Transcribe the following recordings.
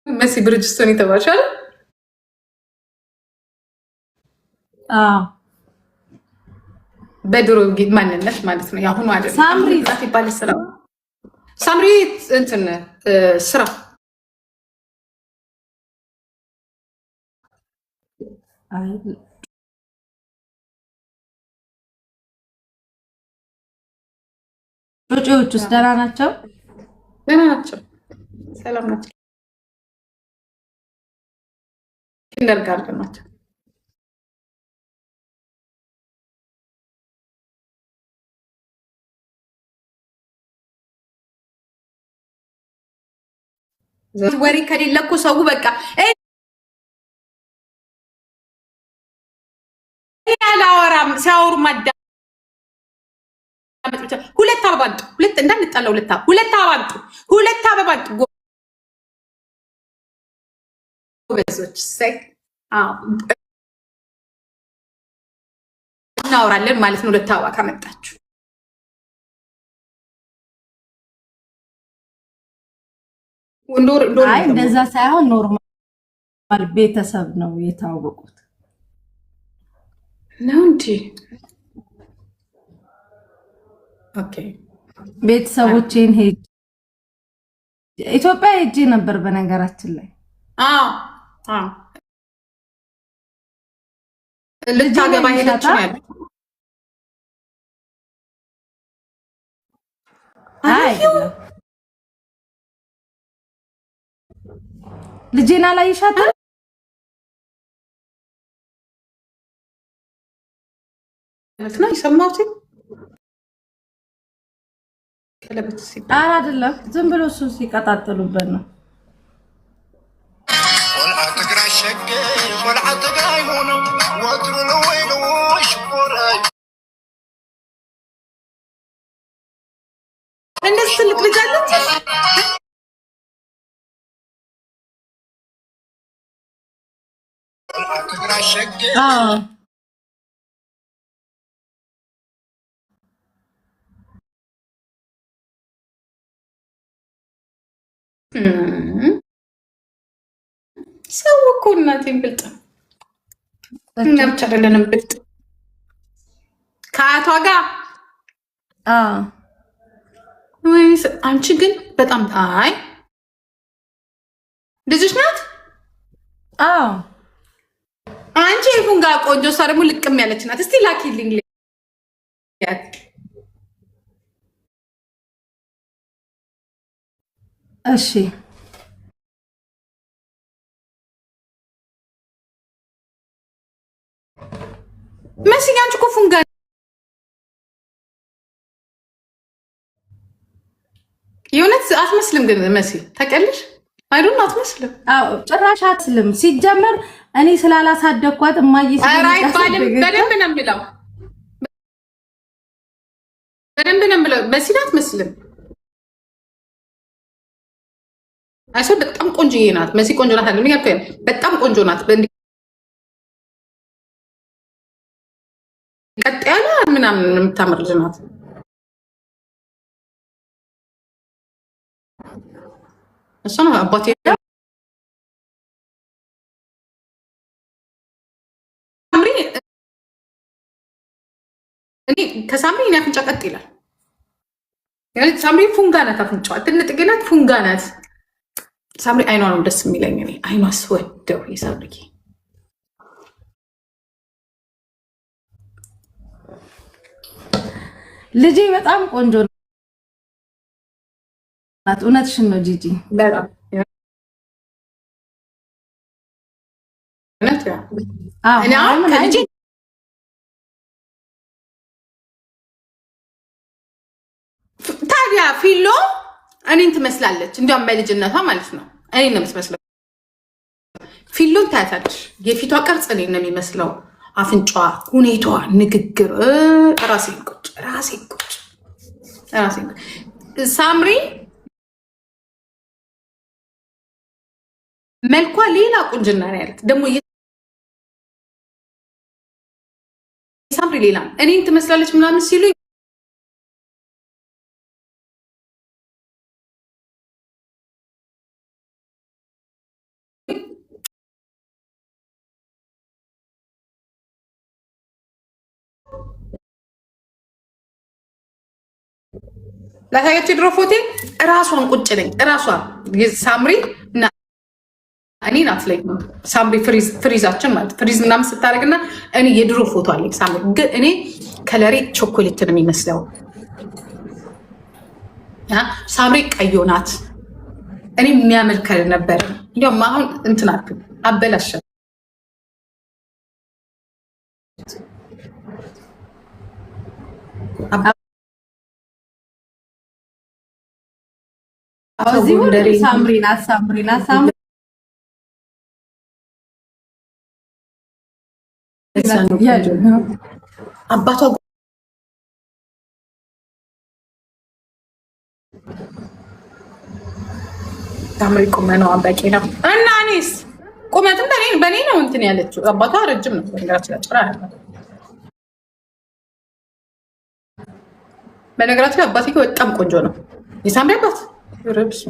መሲ ብርጅስቶን የተባልሻል? በድሮ ማንነት ማለት ነው። ያሁኑ አይደለም። ሳምሪ ይባል ስራ ሳምሪ እንትን ስራ ጮጮዎች ውስጥ ደህና ናቸው? ደህና ናቸው። ሰላም ናቸው። kindergarten ናቸው። ወሬ ከሌለ እኮ ሰው በቃ ያላወራም ሲያወሩ ማዳመጥ ብቻ። ሁለት አበባ አምጡ። ሁለት እንዳንጣላ ሁለት አበባ አምጡ። ሁለት አበባ አምጡ። ጎበዞች እናወራለን ማለት ነው። ሁለት አበባ ካመጣችሁ አይ እንደዛ ሳይሆን ኖርማል ቤተሰብ ነው የታወቁት ነው እንጂ ኦኬ። ቤተሰቦቼን ሄጅ ኢትዮጵያ ሄጄ ነበር በነገራችን ላይ። ልታገባ ሄደች ነው ያለው። ልጄን አላየሻትም? ነው የሰማሁት። ከለበት ኧረ አይደለም፣ ዝም ብሎ እሱን ሲቀጣጥሉበት ነው። እንደዚህ ትልቅ ልጅ አለች። ሰው እኮ እናቴን ብልጥ እኛ ብቻ አይደለንም ብልጥ ከአያቷ ጋር። አንቺ ግን በጣም አይ ልጅሽ ናት። አንቺ ይሁን ጋር ቆንጆ፣ እሷ ደግሞ ልቅም ያለች ናት። እስቲ ላኪልኝ። እሺ መሲ አንቺ እኮ ፉንጋ የእውነት አትመስልም። ግን መሲ ታውቂያለሽ አይዶን አትመስልም። ጭራሽ አትመስልም። ሲጀመር እኔ ስላላሳደግኳት እማዬ በደንብ ነው የምለው፣ በደንብ ነው የምለው። መሲ አትመስልም። አይሶ በጣም ቆንጆዬ ናት። መሲ ቆንጆ ናት አይደል? ያልኩ በጣም ቆንጆ ናት። ቀጥ ያለ ምናምን የምታምር ልጅ ናት። እሷ ነው አባቴ ሳምሪ። እኔ ከሳምሪ እኔ አፍንጫ ቀጥ ይላል። ሳምሪ ፉንጋ ናት። አፍንጫዋ ትንጥቅ ናት፣ ፉንጋ ናት። ሳምሪ አይኗ ነው ደስ የሚለኝ። እኔ አይኗ ስወደው የሳምሪ ልጄ በጣም ቆንጆ ናት። እውነትሽን ነው ጂጂ። በጣም ታዲያ ፊሎ እኔን ትመስላለች። እንዲያውም በልጅነቷ ማለት ነው እኔን ነው የምትመስለው። ፊሎን ታያታለሽ። የፊቷ ቅርጽ እኔን ነው የሚመስለው። አፍንጫዋ፣ ሁኔታዋ፣ ንግግር ራሴን ቁጭ ሳምሪ መልኳ ሌላ ቁንጅና ነው ያላት። ደግሞ ሳምሪ ሌላ እኔን ትመስላለች ምናምን ሲሉ ላሳያችሁ የድሮ ፎቴ እራሷን ቁጭ ነኝ እራሷ ሳምሪ እና እኔ ናት ላይ ሳምሪ ፍሪዛችን ማለት ፍሪዝ ምናምን ስታደርግና እኔ የድሮ ፎቶ አለኝ ሳምሪ ግን እኔ ከለሬ ቾኮሌት ነው የሚመስለው ሳምሪ ቀዮ ናት እኔ የሚያምር ከለር ነበር እንዲያውም አሁን እንትን አበላሸ ሳምሪና አባቷ ሳምሪ ቁመናዋ በቂ ነው እና እኔስ ቁመትም በኔ ነው እንትን ያለችው አባቷ ረጅም ነው በነገራችን ላይ አባቴ በጣም ቆንጆ ነው የሳምሪ አባት ረብስ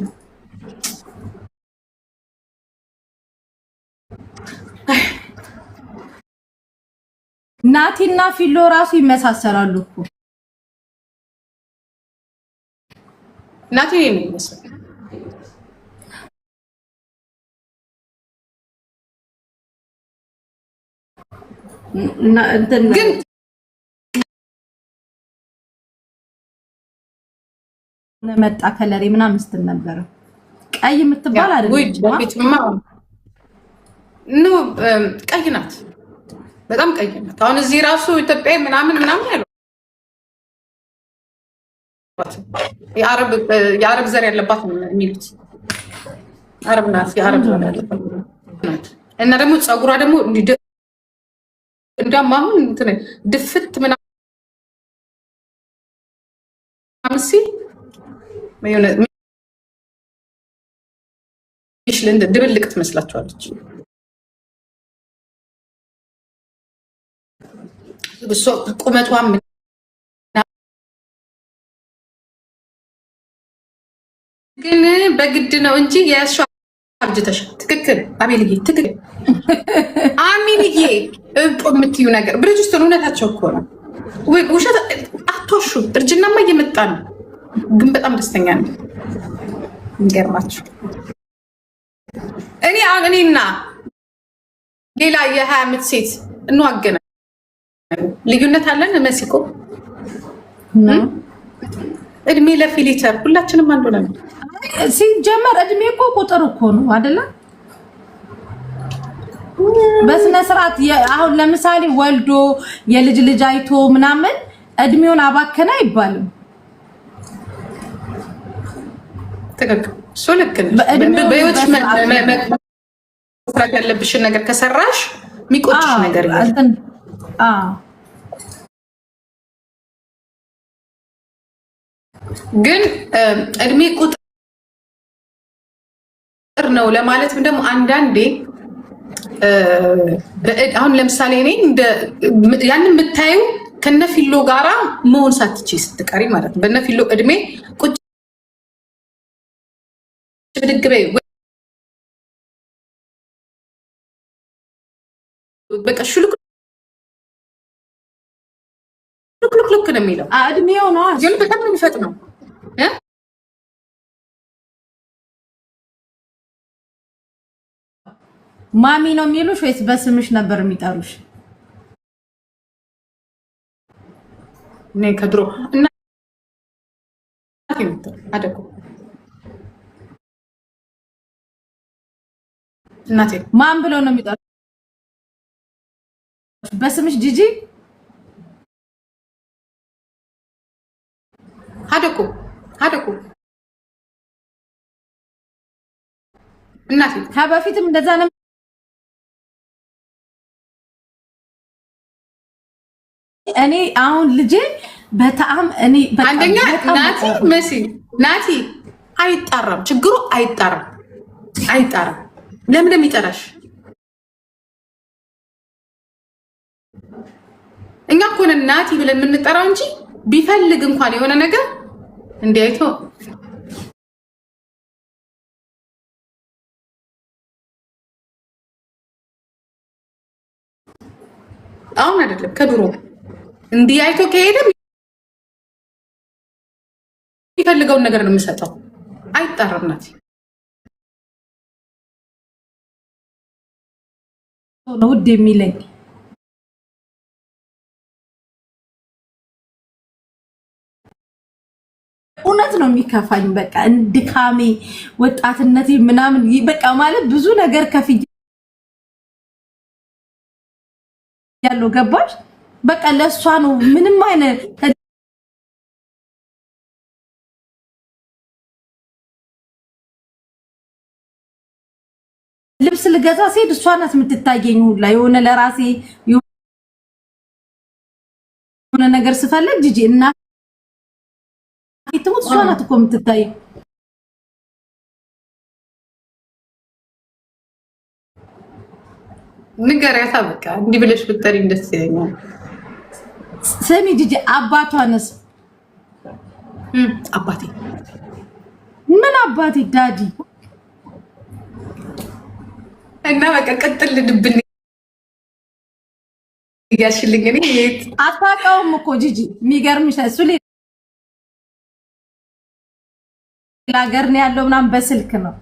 ናቲና ፊሎ ራሱ ይመሳሰላሉ እኮ ናቲ የሚመስል ግን መጣ ከለሬ ምናምን ስትል ነበር ቀይ የምትባል አይደለም ኖ ቀይ ናት በጣም ቀይ ናት አሁን እዚህ ራሱ ኢትዮጵያ ምናምን ያለው የአረብ ዘር ያለባት የሚሉት አረብ ናት የአረብ ዘር ያለባት እና ደግሞ ፀጉሯ ደግሞ እንደውም አሁን እንትን ድፍት ምናምን ሲል ድብልቅ ትመስላችኋለች ቁመቷም ግን በግድ ነው እንጂ የያዝሽው አርጅተሽ ትክክል አሜልዬ ትክክል አሜልዬ የምትዩ ነገር ብርጅስቶን እውነታቸው እኮ ነው ውሸት አትዋሹ እርጅናማ እየመጣ ነው ግን በጣም ደስተኛ ነው እንገርማችሁ እኔና ሌላ የ20 ዓመት ሴት እንዋገና ልዩነት አለን መሲኮ እድሜ ለፊሊተር ሁላችንም አንዱ ነን ሲጀመር እድሜ እኮ ቁጥር እኮ ነው አይደለ በስነ ስርዓት አሁን ለምሳሌ ወልዶ የልጅ አይቶ ምናምን እድሜውን አባከና አይባልም ትክክል እሱ ልክ ነሽ በህይወትሽ መስራት ያለብሽን ነገር ከሰራሽ የሚቆጭሽ ነገር የለም ግን እድሜ ቁጥር ነው ለማለትም ደግሞ አንዳንዴ አሁን ለምሳሌ እኔ ያንን የምታዩ ከነፊሎ ጋራ መሆን ሳትቺ ስትቀሪ ማለት ነው በነፊሎ እድሜ ቁጭ ብድግ በይ በቃ ሹልክ ነው የሚለው እድሜው ነው ግን በጣም ነው የሚፈጥነው ማሚ ነው የሚሉሽ ወይስ በስምሽ ነበር የሚጠሩሽ? እኔ ከድሮ እናቴ አደኩ እናቴ ማን ብለው ነው የሚጠሩሽ? በስምሽ ጂጂ አደኩ እናቴ ከበፊትም እንደዛ ነው እኔ አሁን ልጄ በጣም እኔ አንደኛ ናቲ አይጣራም ችግሩ አይጣራም ለምን እንደሚጠራሽ እኛ እኮ ነን ናቲ ብለን የምንጠራው እንጂ ቢፈልግ እንኳን የሆነ ነገር እንዲያይቶ አሁን አይደለም ከድሮ እንዲያይቶ ከሄደ የሚፈልገውን ነገር ነው የምሰጠው። አይጣረናት ነው ውድ የሚለኝ እውነት ነው የሚከፋኝ። በቃ እንድካሜ ወጣትነቴ ምናምን በቃ ማለት ብዙ ነገር ከፍዬ ያለው ገባሽ? በቃ ለሷ ነው ምንም አይነት ልብስ ልገዛ ሲሄድ እሷ ናት የምትታየኝ ሁላ የሆነ ለራሴ የሆነ ነገር ስፈልግ ጂጂ እና ትሙት እሷ ናት እኮ የምትታየኝ። ንገሪያታ በቃ እንዲህ ብለሽ ብትጠሪኝ ደስ ይለኛል። ስሚ ጂጂ አባቷንስ? አባቴ ምን አባቴ ዳዲ እና በቃ ቀጥል ልድብን ያሽልኝ እኔ አታውቀውም እኮ ጂጂ። የሚገርምሽ እሱ ሌላ ሀገር ነው ያለው ምናምን በስልክ ነው።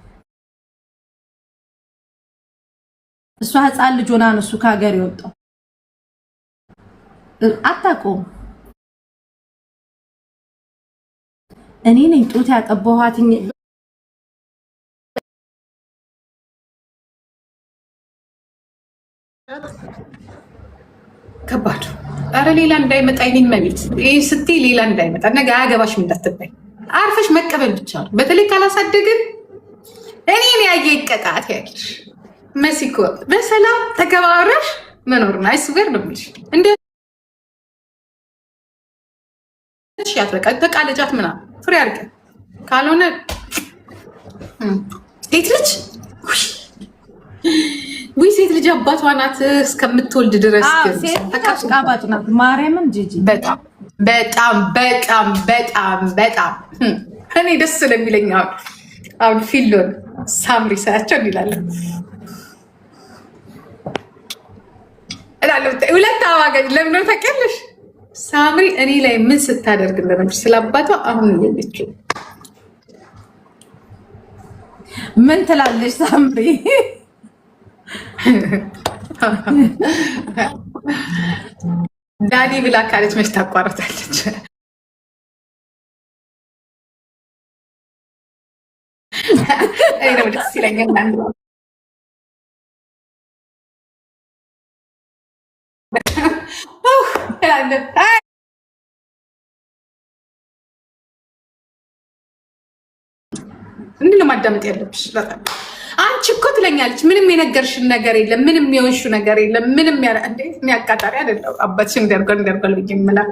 እሷ ህፃን ልጅ ሆና ነው እሱ ከሀገር የወጣው። አታውቀውም። እኔ ነኝ ጡት ያጠባኋት። ከባድ አረ ሌላ እንዳይመጣ ይኔን መቤት ይህ ስትይ ሌላ እንዳይመጣ ነገ አያገባሽም እንዳትባይ። አርፈሽ መቀበል ብቻ ነው። በተለይ ካላሳደግን እኔን ያየ ይቀጣት ያለሽ መሲኮ በሰላም ተከባብረሽ መኖር ነው። አይስበር ነው የምልሽ። እንደ ያት በቃ ተቃለጫት ምናምን ፍሬ አድርገ ካልሆነ ሴት ልጅ ወይ ሴት ልጅ አባቷ ናት እስከምትወልድ ድረስ ተቃባጭ ናት። ማርያምን ጂጂ በጣም በጣም በጣም በጣም በጣም እኔ ደስ ስለሚለኝ አሁን ፊሎን ሳምሪ ሳያቸው እንላለን እላለሁ። ሁለት አዋጋኝ ለምን ታውቂያለሽ? ሳምሪ እኔ ላይ ምን ስታደርግ እንደነበር ስለአባቷ አሁን እየለችው ምን ትላለች ሳምሪ? ዳዲ ብላ ካለች መች ታቋርጣለች? እኔ ነው ደስ ይለኛል። እንዲህ ነው ማዳመጥ ያለብሽ። በጣም አንቺ እኮ ትለኛለች። ምንም የነገርሽን ነገር የለም፣ ምንም የሆንሹ ነገር የለም። ምንም እንዴት የሚያቃጣሪ አይደለም። አባትሽ እንደርገል ብዬ የምላት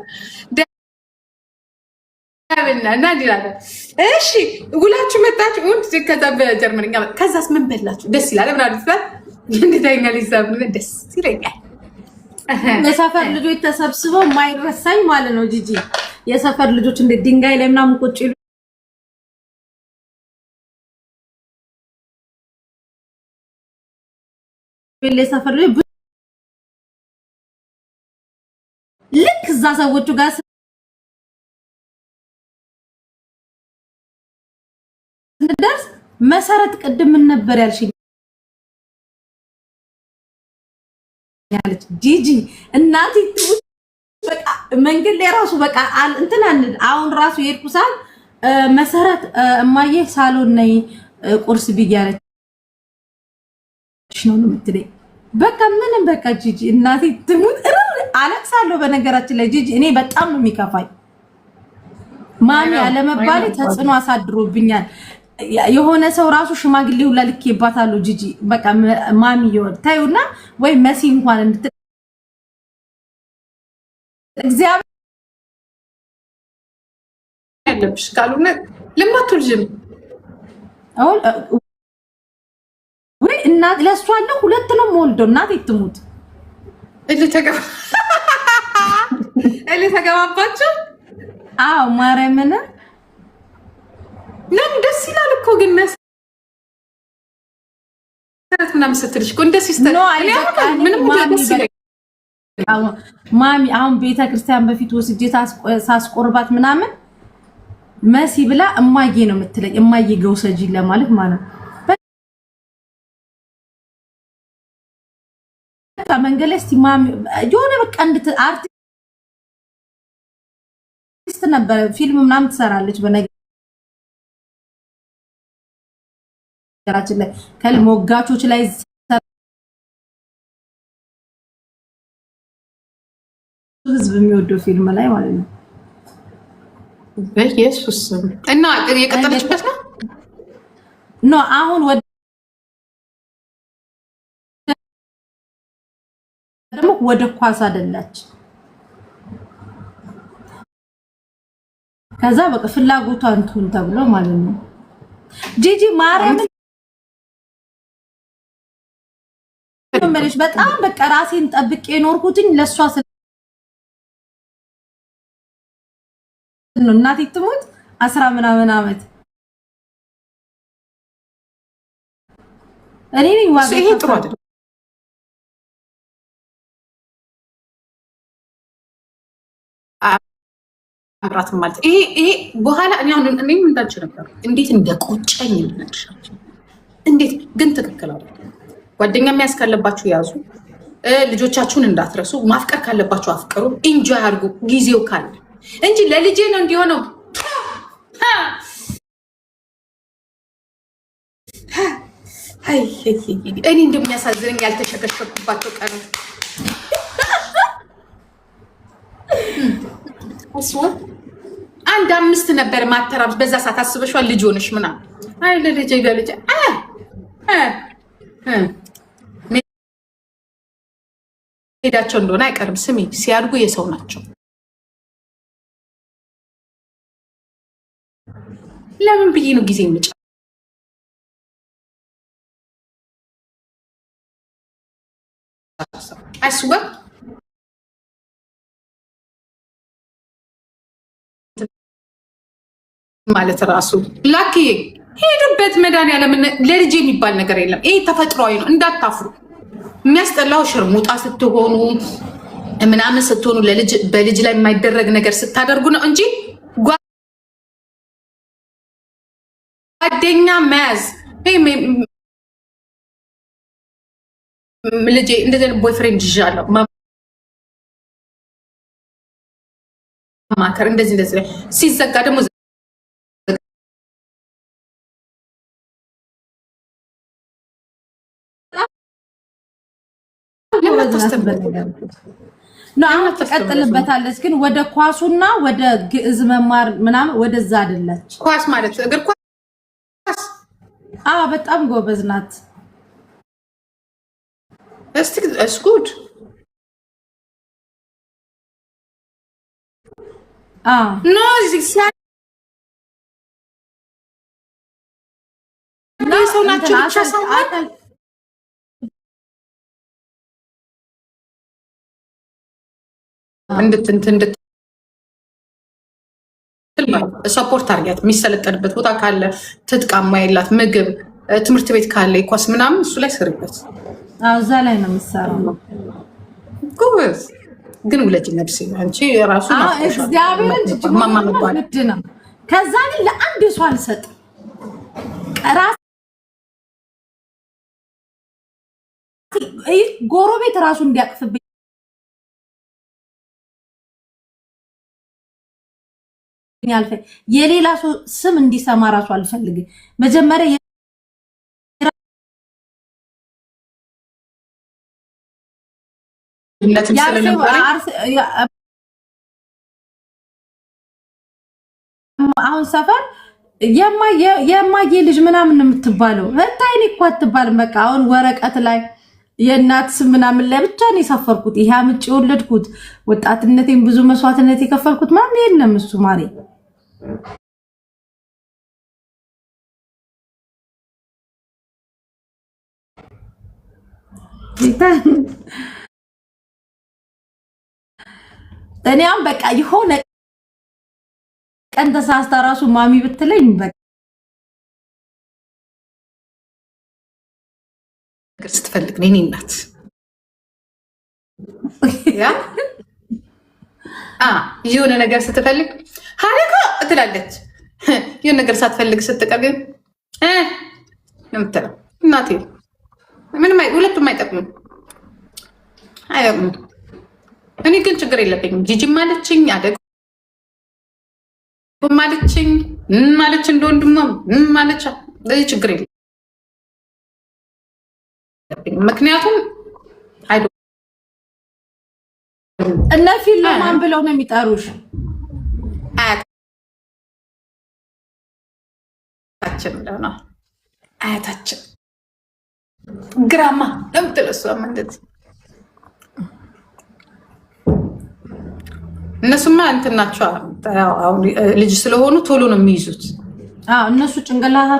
እና እንዲላለ እሺ፣ ውላችሁ መጣችሁ። ከዛ በጀርመንኛ ከዛስ ምን በላችሁ? ደስ ይላል ምናምን ስላት እንዴት አይኛል ይዛብ ደስ ይለኛል። የሰፈር ልጆች ተሰብስበው የማይረሳኝ ማለት ነው ጂጂ። የሰፈር ልጆች እንደ ድንጋይ ላይ ምናምን ቁጭ ይሉ የሰፈር ልጅ ልክ እዛ ሰዎቹ ጋር ስንደርስ መሰረት ቅድም ምን ነበር ያልሽኝ? ያለች ጂጂ እናቴ በቃ መንገድ ላይ ራሱ በቃ እንትን አሁን ራሱ የሄድኩ ሰዓት መሰረት እማዬ ሳሎን ነይ ቁርስ ብያለች ነው የምትለኝ። በቃ ምንም በቃ ጂጂ እናቴ ትሙት አለቅሳለሁ። በነገራችን ላይ ጂጂ እኔ በጣም ነው የሚከፋኝ። ማሚ ያለመባሌ ተጽዕኖ አሳድሮብኛል። የሆነ ሰው ራሱ ሽማግሌ ሁላ ልኬባታለሁ ጂጂ። በቃ ማሚ ይወድ ታዩና ወይ መሲ እንኳን እንድት እግዚአብሔር ያለብሽ ካልሆነ ለማትወልጅም ወይ እናት ለሷ አለ ሁለት ነው የምወልደው። እናቴ ትሙት ተገባባችሁ? አዎ ማርያምን ለምን ደስ ይላል እኮ ግን መሰረት ምናምን ስትልሽ እኮ እንደ ሲስተር ማሚ አሁን ቤተክርስቲያን በፊት ወስጄ ሳስቆርባት ምናምን መሲ ብላ እማዬ ነው የምትለኝ። እማዬ ገውሰጂ ለማለት ማለት በቃ መንገድ ላይ እስቲ ማሚ የሆነ በቃ አርቲስት ነበረ ፊልም ምናምን ትሰራለች በነገራችን ላይ ከሞጋቾች ላይ ህዝብ የሚወደው ፊልም ላይ ማለት ነው። በኢየሱስ እና የቀጠለችበት ነው ኖ አሁን ደግሞ ወደ ኳስ አይደላች። ከዛ በቃ ፍላጎቷ እንትን ተብሎ ማለት ነው። ጂጂ ማርያም በጣም በቃ ራሴን ጠብቄ ኖርኩትኝ ለሷ ነው። እናቴ ትሞት 10 ምናምን ዓመት እኔ ነኝ ዋጋ ይሄ ጥሩ አይደለም። አምራት ማለት ይሄ በኋላ እኔ አሁን እኔም እንዳንቺ ነበር እንዴት እንደቆጨኝ ልነግርሻለሁ። እንዴት ግን ትክክል አይደለም። ጓደኛ የሚያዝ ካለባችሁ ያዙ። ልጆቻችሁን እንዳትረሱ። ማፍቀር ካለባችሁ አፍቅሩ። ኢንጆይ አድርጉ ጊዜው ካለ እንጂ ለልጄ ነው እንዲሆነው። እኔ እንደሚያሳዝነኝ ያልተሸከሸኩባቸው ቀን አንድ 5 ነበር ማተራብስ በዛ ሰዓት አስበሽዋል። ልጅ ሆነሽ ምናምን አይ ለልጄ ሄዳቸው እንደሆነ አይቀርም። ስሚ ሲያድጉ የሰው ናቸው። ለምን ብዬ ነው ጊዜ ምጭ አይስወ ማለት ራሱ ላኪ ሄዱበት መድኃኒዓለም ለልጅ የሚባል ነገር የለም። ይሄ ተፈጥሯዊ ነው፣ እንዳታፍሩ። የሚያስጠላው ሽርሙጣ ስትሆኑ ምናምን ስትሆኑ በልጅ ላይ የማይደረግ ነገር ስታደርጉ ነው እንጂ ጓደኛ መያዝ ልጄ እንደዚህ ቦይፍሬንድ ይዣለሁ ማከር እንደዚህ ሲዘጋ ደግሞ አሁን ትቀጥልበታለች። ግን ወደ ኳሱና ወደ ግዕዝ መማር ምናምን ወደዛ አይደለች። ኳስ ማለት እግር ኳስ በጣም ጎበዝ ናት። It's good. No, ሰው ናቸው ብቻ ሳይሆን ሰፖርት አድርጊያት። የሚሰለጠንበት ቦታ ካለ ትጥቃማ የላት ምግብ ትምህርት ቤት ካለ የኳስ ምናምን እሱ ላይ ስርበት። እዛ ላይ ነው የሚሰራው። ጎበዝ ግን ውለጅ ነብስ አንቺ ራሱ ነው። ከዛ ግን ለአንድ ሰው አልሰጥም። ጎረቤት ራሱ እንዲያቅፍብኝ የሌላ ሰው ስም እንዲሰማ ራሱ አልፈልግም። መጀመሪያ አሁን ሰፈር የማየ ልጅ ምናምን የምትባለው እታይኔ እኮ አትባልም። በቃ አሁን ወረቀት ላይ የእናት ስም ምናምን ላይ ብቻ ነው የሰፈርኩት። ይሄ አምጪ የወለድኩት ወጣትነቴን ብዙ መስዋዕትነት የከፈልኩት ማን የለም። እሱ ማሬ እኔም በቃ የሆነ ቀን ተሳስታ ራሱ ማሚ ብትለኝ በቃ ስትፈልግ ነው እናት ያ የሆነ ነገር ስትፈልግ ሀለቃ ትላለች። የሆነ ነገር ሳትፈልግ ስትቀር ግን የምትለው እናቴ ምንም ሁለቱም አይጠቅሙም። እኔ ግን ችግር የለብኝም። ጂጂም ማለችኝ አደግ ማለችኝ ማለች እንደ ወንድሟ ማለች ለዚህ ችግር የለብኝም። ምክንያቱም እነ ፊሎ ማን ብለው ነው የሚጠሩሽ? አያታችን ለና አያታችን ግራማ ለምትለሷ ማለት እነሱማ እንትን ናቸው። አሁን ልጅ ስለሆኑ ቶሎ ነው የሚይዙት። እነሱ ጭንቅላታ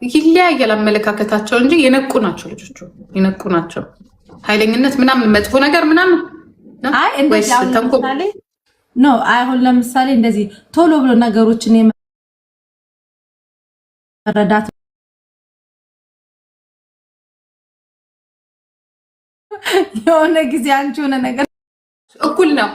ይለያያል አመለካከታቸው እንጂ የነቁ ናቸው። ልጆቹ የነቁ ናቸው። ኃይለኝነት ምናምን መጥፎ ነገር ምናምን አሁን ለምሳሌ እንደዚህ ቶሎ ብሎ ነገሮችን የመረዳት የሆነ ጊዜ አንቺ የሆነ ነገር እኩል ነው